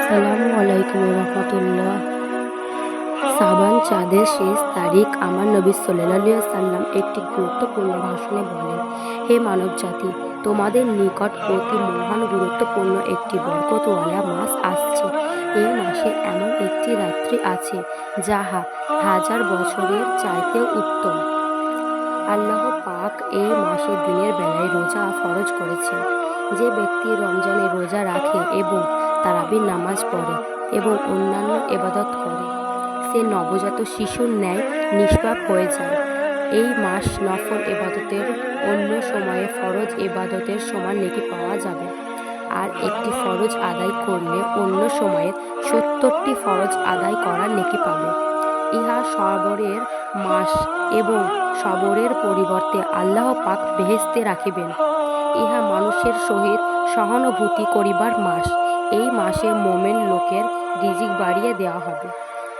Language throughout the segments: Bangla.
আসসালামু আলাইকুম রহমতুল্লাহ। সাবান চাঁদের শেষ তারিখ আমার নবী সাল্লাল্লাহু আলাইহি সাল্লাম একটি গুরুত্বপূর্ণ ভাষণে বলেন, হে মানব জাতি, তোমাদের নিকট অতি মহান গুরুত্বপূর্ণ একটি বরকতওয়ালা মাস আসছে। এই মাসে এমন একটি রাত্রি আছে যাহা হাজার বছরের চাইতেও উত্তম। আল্লাহ পাক এই মাসে দিনের বেলায় রোজা ফরজ করেছেন। যে ব্যক্তি রমজানে রোজা রাখে এবং তারাবির নামাজ পড়ে এবং অন্যান্য ইবাদত করে, সে নবজাত শিশুর ন্যায় নিষ্পাপ হয়ে যায়। এই মাস নফল ইবাদতের অন্য সময়ে ফরজ ইবাদতের সমান নেকি পাওয়া যাবে। আর একটি ফরজ আদায় করলে অন্য সময়ে 70টি ফরজ আদায় করার নেকি পাবে। ইহা সবরের মাস এবং সবরের পরিবর্তে আল্লাহ পাক বেহেশতে রাখিবেন। ইহা মানুষের সহিত সহানুভূতি করিবার মাস। এই মাসে মোমেন লোকের রিজিক বাড়িয়ে দেওয়া হবে।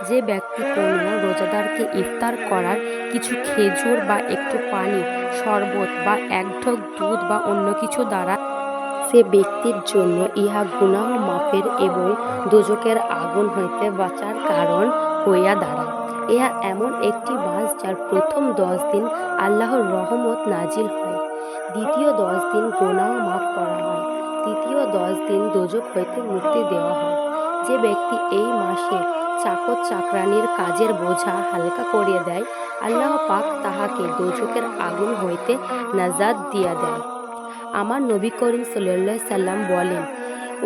যে ব্যক্তি কোনো রোজাদারকে ইফতার করার কিছু খেজুর বা একটু পানি, শরবত বা এক ঢোক দুধ বা অন্য কিছু দ্বারা, সে ব্যক্তির জন্য ইহা গুনাহ মাফের এবং দোজখের আগুন হইতে বাঁচার কারণ হইয়া দাঁড়ায়। ইহা এমন একটি মাস যার প্রথম 10 দিন আল্লাহর রহমত নাজিল হয়, দ্বিতীয় 10 দিন গুনাহ মাফ করা হয়, তৃতীয় 10 দিন দোজখ হইতে মুক্তি দেওয়া হয়। যে ব্যক্তি এই মাসে চাকর চাকরানির কাজের বোঝা হালকা করিয়া দেয়, আল্লাহ পাক তাহাকে দোজখের আগুন হইতে নাজাত দিয়া দেয়। আমার নবী করিম সাল্লাল্লাহু আলাইহি সাল্লাম বলেন,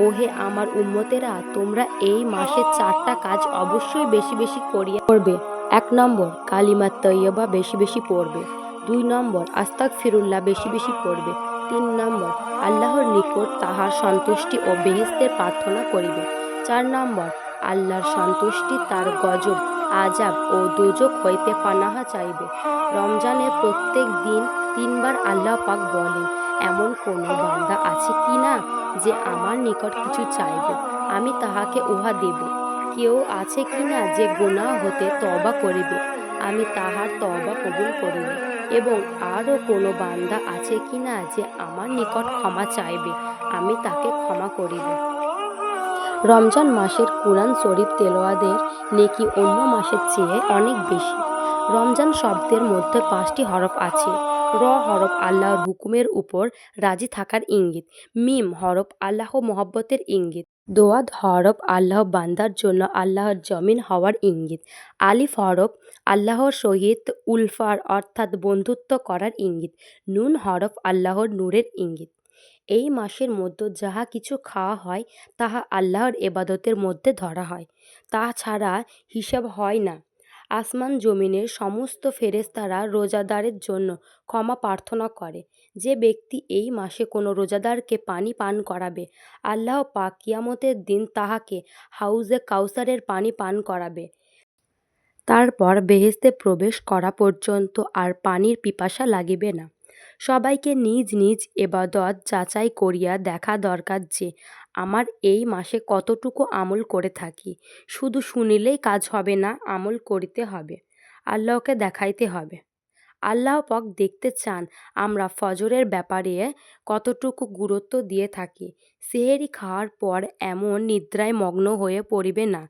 ওহে আমার উম্মতেরা, তোমরা এই মাসে 4টা কাজ অবশ্যই বেশি বেশি করিয়া করবে। 1 নম্বর, কালিমা তৈয়বা বেশি বেশি পড়বে। 2 নম্বর, আস্তাগফিরুল্লাহ বেশি বেশি পড়বে। 3 নম্বর, আল্লাহর নিকট তাহার সন্তুষ্টি ও বেহেশতের প্রার্থনা করিবে। 4 নম্বর, আল্লাহর সন্তুষ্টি, তার গজব, আযাব ও দোজখ হইতে পানাহা চাইবে। রমজানের প্রত্যেক দিন 3 বার আল্লাহ পাক বলেন, এমন কোনো বান্দা আছে কি না যে আমার নিকট কিছু চাইবে, আমি তাহাকে উহা দেব? কেউ আছে কি না যে গুনাহ হতে তওবা করিবে, আমি তাহার তওবা কবুল করিব? এবং আরও কোনো বান্দা আছে কি না যে আমার নিকট ক্ষমা চাইবে, আমি তাকে ক্ষমা করিব? রমজান মাসের কুরআন শরীফ তেলাওয়াতের নেকি অন্য মাসের চেয়ে অনেক বেশি। রমজান শব্দের মধ্যে 5টি হরফ আছে। র হরফ আল্লাহর হুকুমের উপর রাজি থাকার ইঙ্গিত। মিম হরফ আল্লাহ মহব্বতের ইঙ্গিত। দোয়াদ হরফ আল্লাহ বান্দার জন্য আল্লাহর জমিন হওয়ার ইঙ্গিত। আলিফ হরফ আল্লাহর সহিত উলফার অর্থাৎ বন্ধুত্ব করার ইঙ্গিত। নুন হরফ আল্লাহর নূরের ইঙ্গিত। এই মাসের মধ্যে যাহা কিছু খাওয়া হয় তাহা আল্লাহর ইবাদতের মধ্যে ধরা হয়, তাছাড়া হিসাব হয় না। আসমান জমিনের সমস্ত ফেরেশতারা রোজাদারের জন্য ক্ষমা প্রার্থনা করে। যে ব্যক্তি এই মাসে কোনো রোজাদারকে পানি পান করাবে, আল্লাহ পাক কিয়ামতের দিন তাহাকে হাউজে কাউসারের পানি পান করাবে। তারপর বেহেশতে প্রবেশ করা পর্যন্ত আর পানির পিপাসা লাগিবে না। সবাইকে নিজ নিজ ইবাদত যাচাই করিয়া দেখা দরকার যে আমার এই মাসে কতটুকু আমল করে থাকি। শুধু শুনিলেই কাজ হবে না, আমল করিতে হবে, আল্লাহকে দেখাইতে হবে। আল্লাহ পাক দেখতে চান আমরা ফজরের ব্যাপারে কতটুকু গুরুত্ব দিয়ে থাকি। সেহরি খাওয়ার পর এমন নিদ্রায় মগ্ন হয়ে পড়িবে না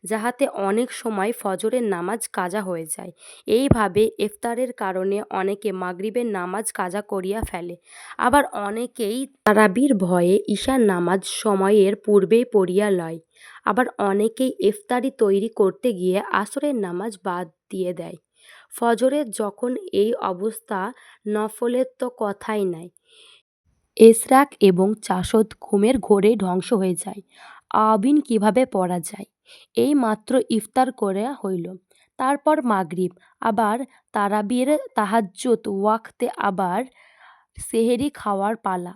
যাহাতে অনেক সময় ফজরের নামাজ কাজা হয়ে যায়। এইভাবে ইফতারের কারণে অনেকে মাগরিবের নামাজ কাজা করিয়া ফেলে। আবার অনেকেই তারাবির ভয়ে ঈশার নামাজ সময়ের পূর্বেই পড়িয়া লয়। আবার অনেকেই ইফতারি তৈরি করতে গিয়ে আসরের নামাজ বাদ দিয়ে দেয়। ফজরের যখন এই অবস্থা, নফলের তো কথাই নাই। এশরাক এবং চাশত ঘুমের ঘোরেই ধ্বংস হয়ে যায়। আবিন কিভাবে পড়া যায়? এই মাত্র ইফতার করে হইল, তারপর মাগরিব, আবার তারাবির তাহাজ্জুদ ওয়াক্তে আবার সেহেরি খাওয়ার পালা।